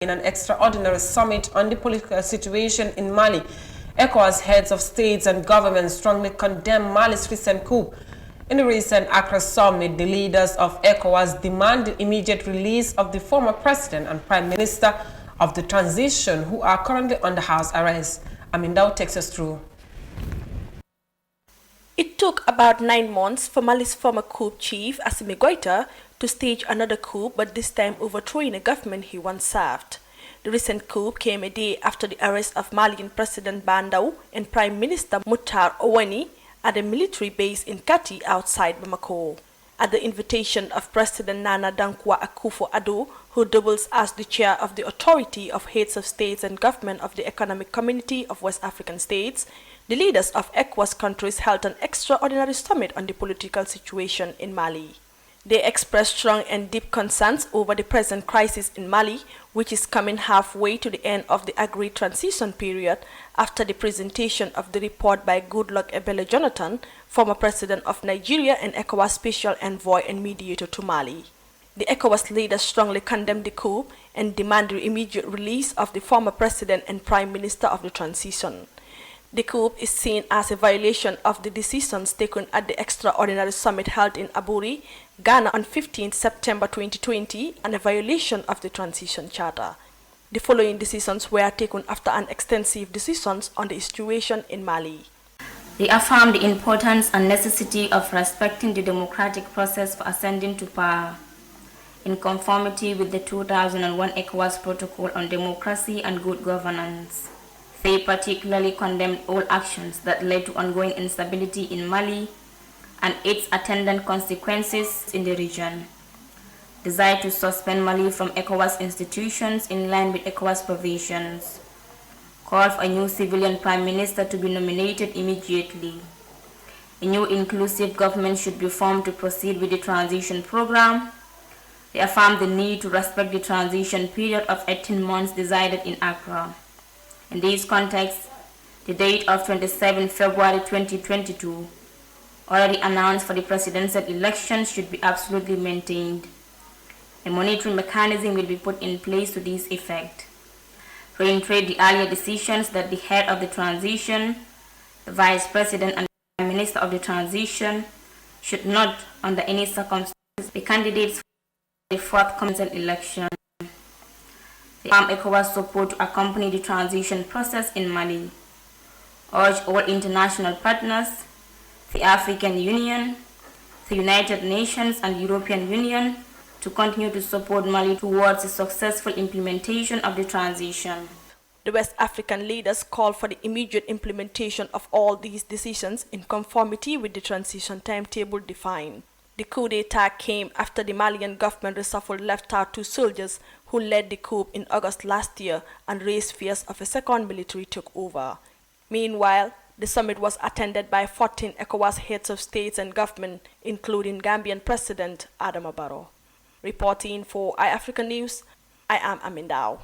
In an extraordinary summit on the political situation in Mali, Ecowas heads of states and governments strongly condemned Mali's recent coup. In the recent Accra summit, the leaders of Ecowas demand the immediate release of the former president and prime minister of the transition who are currently under house arrest. Amindao takes us through. It took about 9 months for Mali's former coup chief, Assimi Goïta, to stage another coup, but this time overthrowing a government he once served. The recent coup came a day after the arrest of Malian President Bandao and Prime Minister Moutar Ouani at a military base in Kati outside Bamako. At the invitation of President Nana Dankwa Akufo-Addo, who doubles as the chair of the Authority of Heads of States and Government of the Economic Community of West African States, the leaders of Ecowas countries held an extraordinary summit on the political situation in Mali. They expressed strong and deep concerns over the present crisis in Mali, which is coming halfway to the end of the agreed transition period after the presentation of the report by Goodluck Ebele Jonathan, former president of Nigeria and ECOWAS special envoy and mediator to Mali. The ECOWAS leaders strongly condemned the coup and demand the immediate release of the former president and prime minister of the transition. The coup is seen as a violation of the decisions taken at the extraordinary summit held in Aburi, Ghana on 15 September 2020 and a violation of the Transition Charter. The following decisions were taken after an extensive discussions on the situation in Mali. They affirm the importance and necessity of respecting the democratic process for ascending to power, in conformity with the 2001 ECOWAS Protocol on Democracy and Good Governance. They particularly condemned all actions that led to ongoing instability in Mali and its attendant consequences in the region. Desire to suspend Mali from ECOWAS institutions in line with ECOWAS provisions. Call for a new civilian prime minister to be nominated immediately. A new inclusive government should be formed to proceed with the transition program. They affirm the need to respect the transition period of 18 months decided in Accra. In this context, the date of 27 February 2022, already announced for the presidential elections, should be absolutely maintained. A monitoring mechanism will be put in place to this effect. Reiterate the earlier decisions that the head of the transition, the vice president and the prime minister of the transition should not, under any circumstances, be candidates for the forthcoming election. They arm ECOWAS support to accompany the transition process in Mali. Urge all international partners, the African Union, the United Nations and European Union to continue to support Mali towards the successful implementation of the transition. The West African leaders call for the immediate implementation of all these decisions in conformity with the transition timetable defined. The coup d'etat came after the Malian government reshuffle left out 2 soldiers who led the coup in August last year and raised fears of a second military takeover. Meanwhile, the summit was attended by 14 ECOWAS heads of states and government, including Gambian President Adama Barrow. Reporting for iAfrican News, I am Amindao.